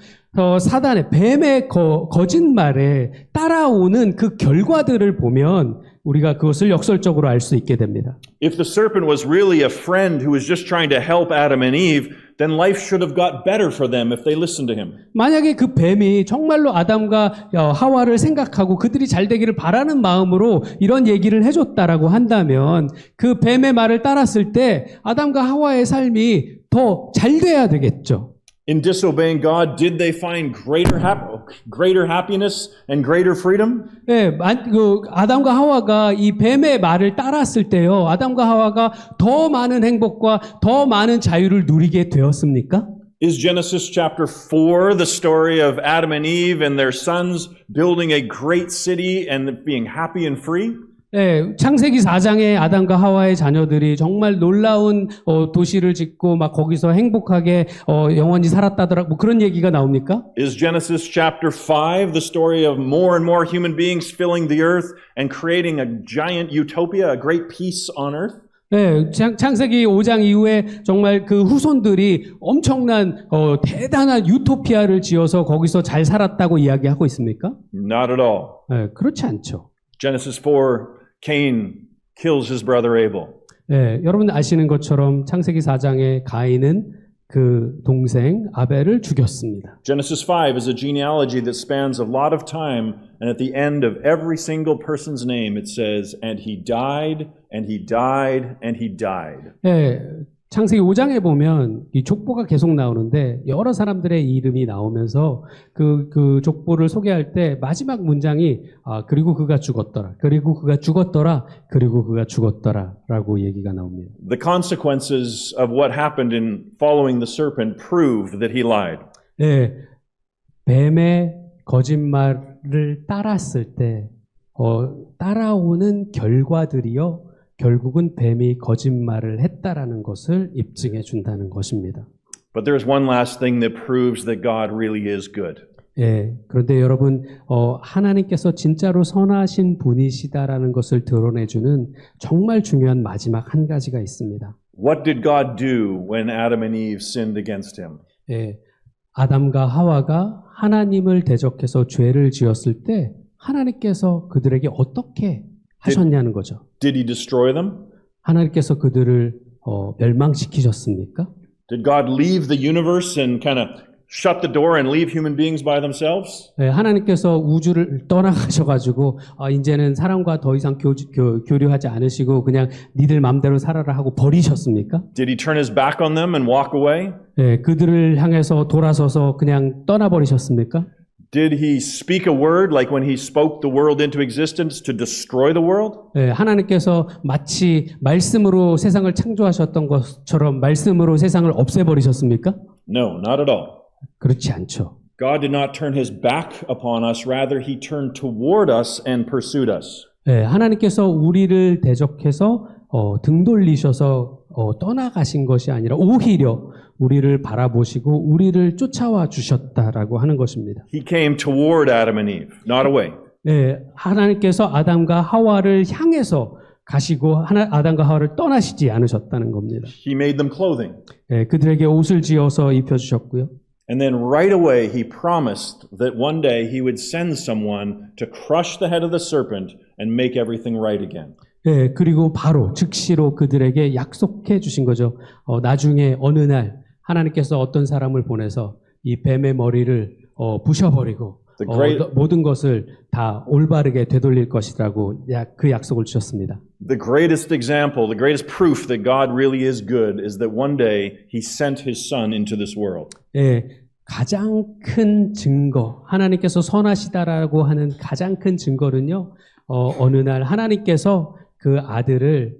사단의 뱀의 거짓말에 따라오는 그 결과들을 보면 우리가 그것을 역설적으로 알 수 있게 됩니다. If the serpent was really a friend who was just trying to help Adam and Eve, then life should have got better for them if they listened to him. 만약에 그 뱀이 정말로 아담과 하와를 생각하고 그들이 잘 되기를 바라는 마음으로 이런 얘기를 해줬다라고 한다면 그 뱀의 말을 따랐을 때 아담과 하와의 삶이 더 잘 돼야 되겠죠. In disobeying God, did they find greater happiness and greater freedom? 네, 아담과 하와가 이 뱀의 말을 따랐을 때요, 아담과 하와가 더 많은 행복과 더 많은 자유를 누리게 되었습니까? Is Genesis chapter 4 the story of Adam and Eve and their sons building a great city and being happy and free? 네, 창세기 4장에 아담과 하와의 자녀들이 정말 놀라운 도시를 짓고 막 거기서 행복하게 영원히 살았다더라 뭐 그런 얘기가 나옵니까? Is Genesis chapter 5 the story of more and more human beings filling the earth and creating a giant utopia, a great peace on earth? 네, 창세기 5장 이후에 정말 그 후손들이 엄청난 대단한 유토피아를 지어서 거기서 잘 살았다고 이야기하고 있습니까? Not at all. 네, 그렇지 않죠. Genesis 4, Cain kills his brother Abel. 네, 여러분 아시는 것처럼 창세기 4장에 가인은 그 동생 아벨을 죽였습니다. Genesis 5 is a genealogy that spans a lot of time, and at the end of every single person's name it says, and he died, and he died, and he died. 네, 창세기 5장에 보면 이 족보가 계속 나오는데 여러 사람들의 이름이 나오면서 그 족보를 소개할 때 마지막 문장이 그리고 그가 죽었더라, 그리고 그가 죽었더라, 그리고 그가 죽었더라라고 얘기가 나옵니다. The consequences of what happened in following the serpent proved that he lied. 네, 뱀의 거짓말을 따랐을 때 따라오는 결과들이요. 결국은 뱀이 거짓말을 했다라는 것을 입증해 준다는 것입니다. But there's one last thing that proves that God really is good. 예, 그런데 여러분, 하나님께서 진짜로 선하신 분이시다라는 것을 드러내주는 정말 중요한 마지막 한 가지가 있습니다. What did God do when Adam and Eve sinned against him? 예, 아담과 하와가 하나님을 대적해서 죄를 지었을 때 하나님께서 그들에게 어떻게 하셨냐는 거죠. Did he destroy them? 하나님께서 그들을 멸망시키셨습니까? Did God leave the universe and kind of shut the door and leave human beings by themselves? 네, 하나님께서 우주를 떠나가셔가지고 이제는 사람과 더 이상 교류하지 않으시고 그냥 니들 마음대로 살아라 하고 버리셨습니까? Did he turn his back on them and walk away? 네, 그들을 향해서 돌아서서 그냥 떠나버리셨습니까? Did he speak a word like when he spoke the world into existence to destroy the world? 네, 하나님께서 마치 말씀으로 세상을 창조하셨던 것처럼 말씀으로 세상을 없애버리셨습니까? No, not at all. 그렇지 않죠. God did not turn his back upon us, rather he turned toward us and pursued us. 예, 하나님께서 우리를 대적해서 등 돌리셔서 떠나가신 것이 아니라 오히려 우리를 바라보시고 우리를 쫓아와 주셨다라고 하는 것입니다. He came toward Adam and Eve, not away. 예, 하나님께서 아담과 하와를 향해서 가시고 아담과 하와를 떠나시지 않으셨다는 겁니다. He made them clothing. 예, 그들에게 옷을 지어서 입혀주셨고요. And then right away, he promised that one day he would send someone to crush the head of the serpent and make everything right again. 예, 그리고 바로 즉시로 그들에게 약속해 주신 거죠. 나중에 어느 날 하나님께서 어떤 사람을 보내서 이 뱀의 머리를 부셔버리고 모든 것을 다 올바르게 되돌릴 것이라고 그 약속을 주셨습니다. The greatest example, the greatest proof that God really is good is that one day he sent his son into this world. 예, 가장 큰 증거, 하나님께서 선하시다라고 하는 가장 큰 증거는요, 어느 날 하나님께서 그 아들을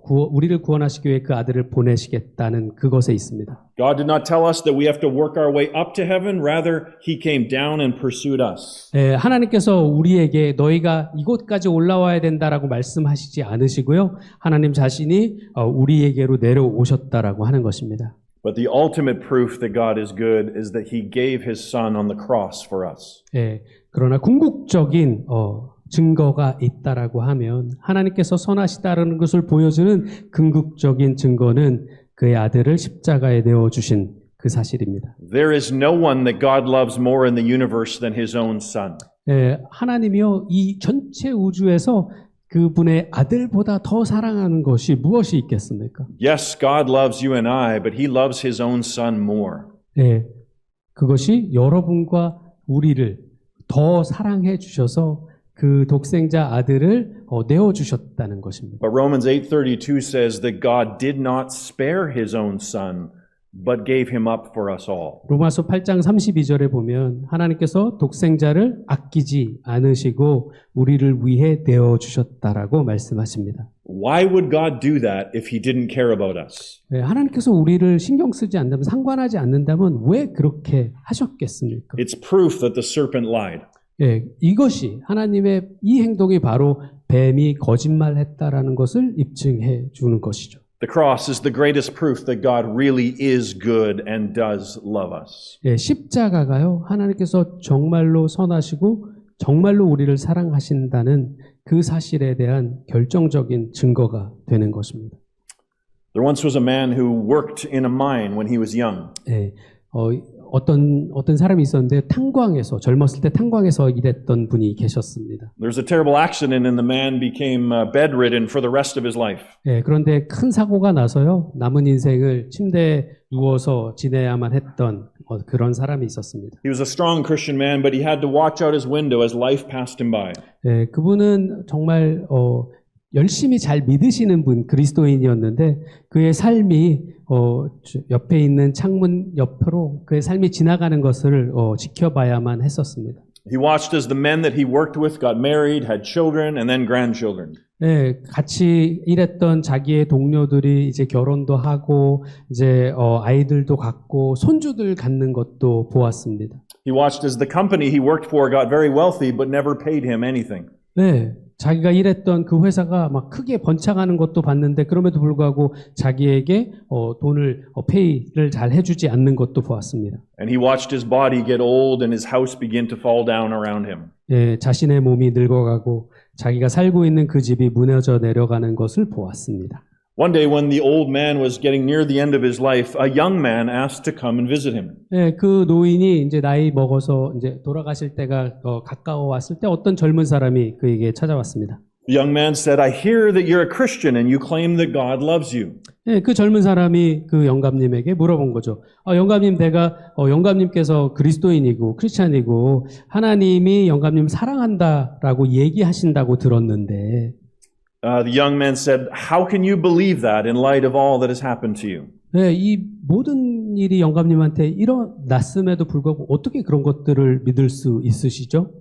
우리를 구원하시기 위해 그 아들을 보내시겠다는 그것에 있습니다. God did not tell us that we have to work our way up to heaven. Rather, he came down and pursued us. 예, 하나님께서 우리에게 너희가 이곳까지 올라와야 된다라고 말씀하시지 않으시고요. 하나님 자신이 우리에게로 내려오셨다라고 하는 것입니다. But the ultimate proof that God is good is that he gave his son on the cross for us. 예, 그러나 궁극적인 증거가 있다라고 하면 하나님께서 선하시다라는 것을 보여주는 궁극적인 증거는 그의 아들을 십자가에 내어주신 그 사실입니다. There is no one that God loves more in the universe than his own son. 예, 하나님이요 이 전체 우주에서 그분의 아들보다 더 사랑하는 것이 무엇이 있겠습니까? Yes, God loves you and I, but he loves his own son more. 예, 그것이 여러분과 우리를 더 사랑해 주셔서 그 독생자 아들을 내어주셨다는 것입니다. But Romans 8:32 says that God did not spare his own son, but gave him up for us all. 로마서 8장 32절에 보면 하나님께서 독생자를 아끼지 않으시고 우리를 위해 내어주셨다라고 말씀하십니다. Why would God do that if he didn't care about us? 네, 하나님께서 우리를 신경 쓰지 않는다면 상관하지 않는다면 왜 그렇게 하셨겠습니까? It's proof that the serpent lied. 예, 이것이 하나님의 이 행동이 바로 뱀이 거짓말했다라는 것을 입증해 주는 것이죠. The cross is the greatest proof that God really is good and does love us. 예, 십자가가요 하나님께서 정말로 선하시고 정말로 우리를 사랑하신다는 그 사실에 대한 결정적인 증거가 되는 것입니다. There once was a man who worked in a mine when he was young. 예, 어떤 사람이 있었는데 탄광에서 젊었을 때 탄광에서 일했던 분이 계셨습니다. There was a terrible accident and the man became bedridden for the rest of his life. 예, 그런데 큰 사고가 나서요 남은 인생을 침대에 누워서 지내야만 했던 그런 사람이 있었습니다. He was a strong Christian man, but he had to watch out his window as life passed him by. 예, 그분은 정말 열심히 잘 믿으시는 분, 그리스도인이었는데 그의 삶이 옆에 있는 창문 옆으로 그의 삶이 지나가는 것을 지켜봐야만 했었습니다. He watched as the men that he worked with got married, had children, and then grandchildren. 네, 같이 일했던 자기의 동료들이 이제 결혼도 하고 이제 아이들도 갖고 손주들 갖는 것도 보았습니다. He watched as the company he worked for got very wealthy but never paid him anything. 네, 자기가 일했던 그 회사가 막 크게 번창하는 것도 봤는데 그럼에도 불구하고 자기에게 돈을 페이를 잘 해주지 않는 것도 보았습니다. And he watched his body get old and his house begin to fall down around him. 예, 자신의 몸이 늙어가고 자기가 살고 있는 그 집이 무너져 내려가는 것을 보았습니다. One day when the old man was getting near the end of his life, a young man asked to come and visit him. 예, 그 노인이 이제 나이 먹어서 이제 돌아가실 때가 가까워 왔을 때 어떤 젊은 사람이 그에게 찾아왔습니다. The young man said, I hear that you're a Christian and you claim that God loves you. 예, 그 젊은 사람이 그 영감님에게 물어본 거죠. 영감님, 영감님께서 그리스도인이고 크리스찬이고 하나님이 영감님 사랑한다라고 얘기하신다고 들었는데. The young man said, how can you believe that in light of all that has happened to you? 네, 이 모든 일이 영감님한테 일어났음에도 불구하고 어떻게 그런 것들을 믿을 수 있으시죠?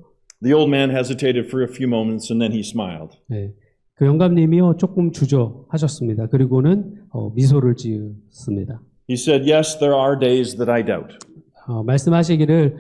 The old man hesitated for a few moments and then he smiled. 네, 그 영감님이요 조금 주저하셨습니다. 그리고는 미소를 지었습니다. He said, yes, there are days that I doubt. 말씀하시기를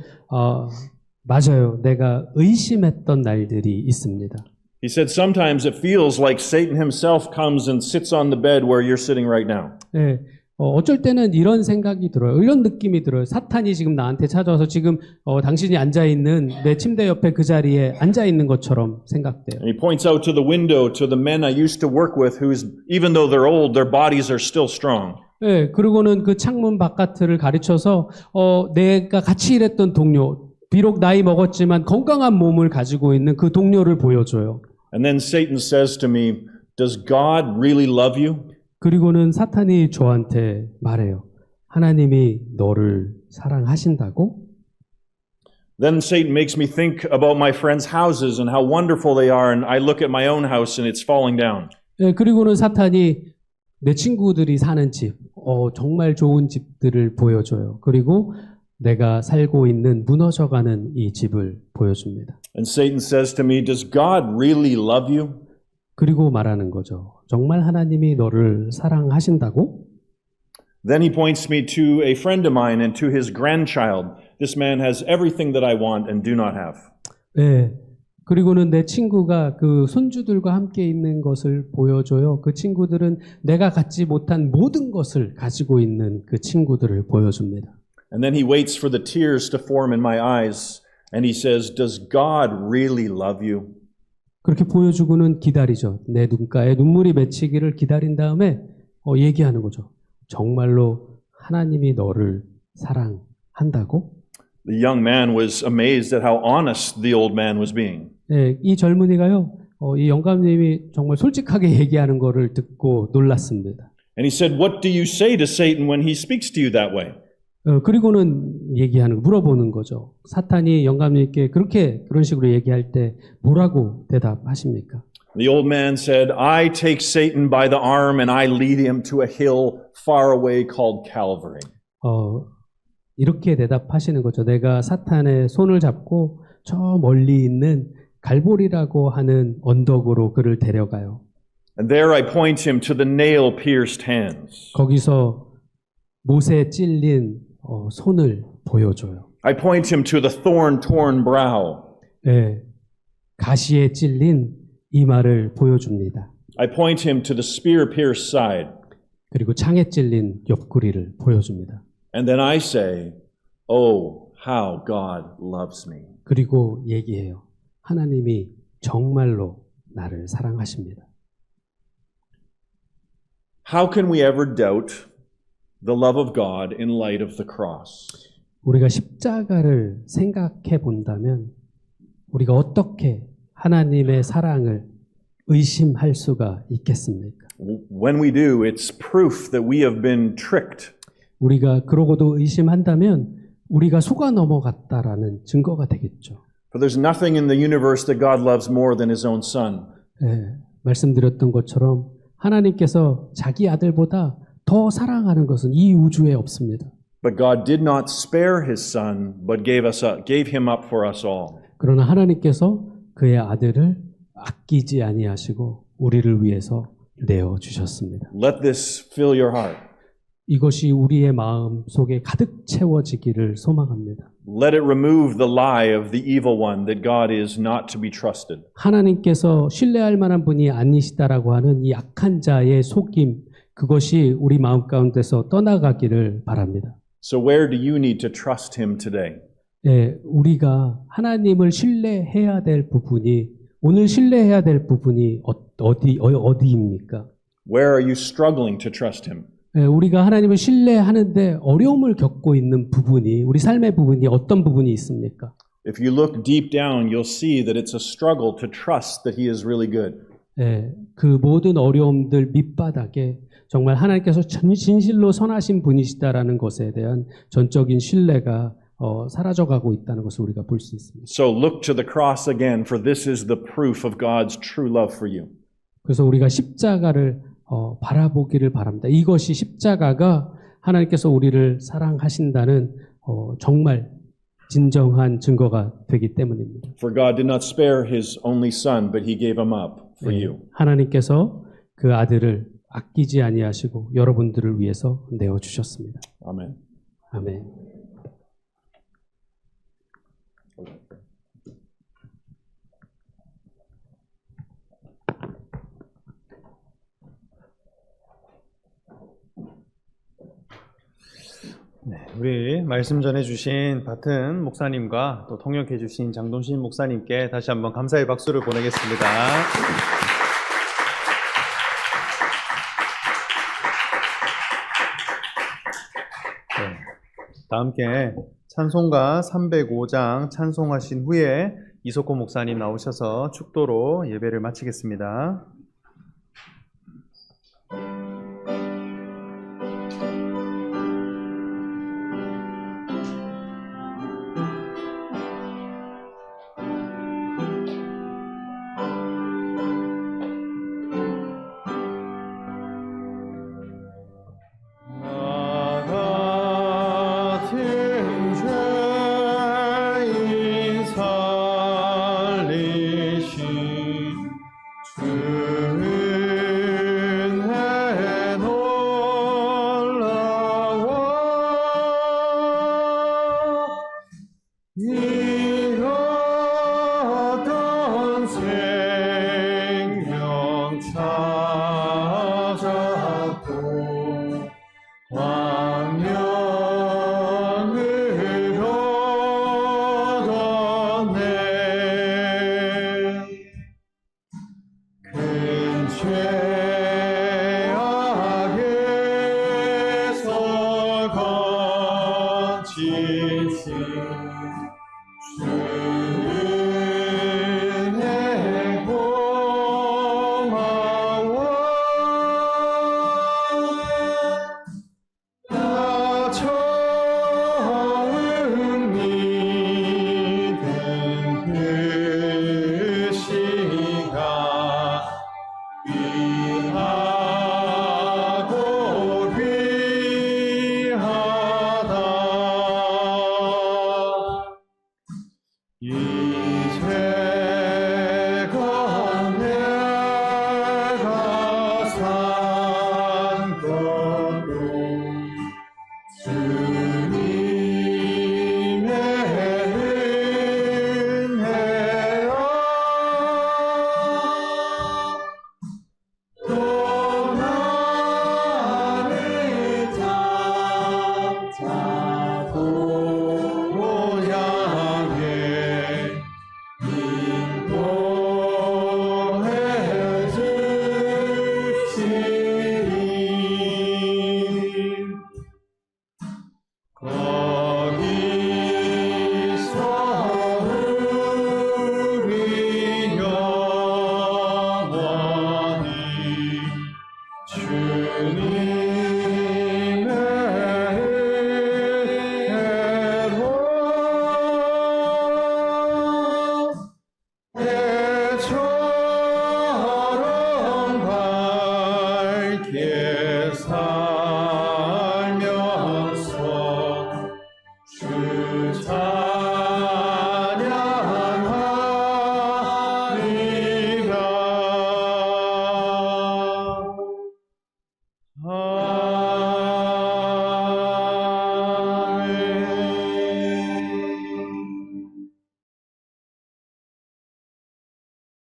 맞아요. 내가 의심했던 날들이 있습니다. He said sometimes it feels like Satan himself comes and sits on the bed where you're sitting right now. 예, 어쩔 때는 이런 생각이 들어요. 이런 느낌이 들어요. 사탄이 지금 나한테 찾아와서 지금 당신이 앉아있는 내 침대 옆에 그 자리에 앉아있는 것처럼 생각돼요. And he points out to the window to the men I used to work with who's, even though they're old, their bodies are still strong. 예, 그리고는 그 창문 바깥을 가르쳐서 내가 같이 일했던 동료, 비록 나이 먹었지만 건강한 몸을 가지고 있는 그 동료를 보여줘요. And then Satan says to me, does God really love you? 그리고는 사탄이 저한테 말해요. 하나님이 너를 사랑하신다고? Then Satan makes me think about my friends' houses and how wonderful they are, and I look at my own house and it's falling down. 예, 그리고는 사탄이 내 친구들이 사는 집, 정말 좋은 집들을 보여줘요. 그리고 내가 살고 있는 무너져가는 이 집을 보여줍니다. And Satan says to me, does God really love you? 그리고 말하는 거죠. 정말 하나님이 너를 사랑하신다고? Then he points me to a friend of mine and to his grandchild. This man has everything that I want and do not have. 네. 그리고는 내 친구가 그 손주들과 함께 있는 것을 보여줘요. 그 친구들은 내가 갖지 못한 모든 것을 가지고 있는 그 친구들을 보여줍니다. And then he waits for the tears to form in my eyes and he says, does God really love you? 그렇게 보여주고는 기다리죠. 내 눈가에 눈물이 맺히기를 기다린 다음에 얘기하는 거죠. 정말로 하나님이 너를 사랑한다고? The young man was amazed at how honest the old man was being. 네, 이 젊은이가요. 이 영감님이 정말 솔직하게 얘기하는 거를 듣고 놀랐습니다. And he said, what do you say to Satan when he speaks to you that way? 그리고는 물어보는 거죠. 사탄이 영감님께 그런 식으로 얘기할 때 뭐라고 대답하십니까? The old man said, I take Satan by the arm and I lead him to a hill far away called Calvary. 이렇게 대답하시는 거죠. 내가 사탄의 손을 잡고 저 멀리 있는 갈보리라고 하는 언덕으로 그를 데려가요. And there I point him to the nail-pierced hands. 거기서 못에 찔린 손을 보여줘요. I point him to the thorn-torn brow. 네, 가시에 찔린 이마를 보여줍니다. I point him to the spear-pierced side. 그리고 창에 찔린 옆구리를 보여줍니다. And then I say, oh, how God loves me. 그리고 얘기해요. 하나님이 정말로 나를 사랑하십니다. How can we ever doubt the love of God in light of the cross? 우리가 십자가를 생각해 본다면 우리가 어떻게 하나님의 사랑을 의심할 수가 있겠습니까? When we do, it's proof that we have been tricked. 우리가 그러고도 의심한다면 우리가 속아 넘어갔다라는 증거가 되겠죠. For there's nothing in the universe that God loves more than His own Son. 네, 말씀드렸던 것처럼 하나님께서 자기 아들보다 더 사랑하는 것은 이 우주에 없습니다. But God did not spare His Son, but gave Him up for us all. 그러나 하나님께서 그의 아들을 아끼지 아니하시고 우리를 위해서 내어 주셨습니다. Let this fill your heart. 이것이 우리의 마음 속에 가득 채워지기를 소망합니다. Let it remove the lie of the evil one that God is not to be trusted. 하나님께서 신뢰할 만한 분이 아니시다라고 하는 이 악한 자의 속임, 그것이 우리 마음 가운데서 떠나가기를 바랍니다. So where do you need to trust Him today? 예, 우리가 하나님을 신뢰해야 될 부분이, 오늘 신뢰해야 될 부분이 어디입니까? Where are you struggling to trust Him? 예, 우리가 하나님을 신뢰하는데 어려움을 겪고 있는 부분이, 우리 삶의 부분이 어떤 부분이 있습니까? If you look deep down, you'll see that it's a struggle to trust that He is really good. 예, 그 모든 어려움들 밑바닥에 정말 하나님께서 진실로 선하신 분이시다라는 것에 대한 전적인 신뢰가 사라져가고 있다는 것을 우리가 볼 수 있습니다. So look to the cross again, for this is the proof of God's true love for you. 그래서 우리가 십자가를 바라보기를 바랍니다. 이것이 십자가가 하나님께서 우리를 사랑하신다는 정말 진정한 증거가 되기 때문입니다. For God did not spare His only Son, but He gave Him up for you. 하나님께서 그 아들을 아끼지 아니하시고 여러분들을 위해서 내어 주셨습니다. Amen. 아멘. 우리 말씀 전해주신 바튼 목사님과 또 통역해주신 장동신 목사님께 다시 한번 감사의 박수를 보내겠습니다. 네, 다 함께 찬송가 305장 찬송하신 후에 이석호 목사님 나오셔서 축도로 예배를 마치겠습니다. 살면서 주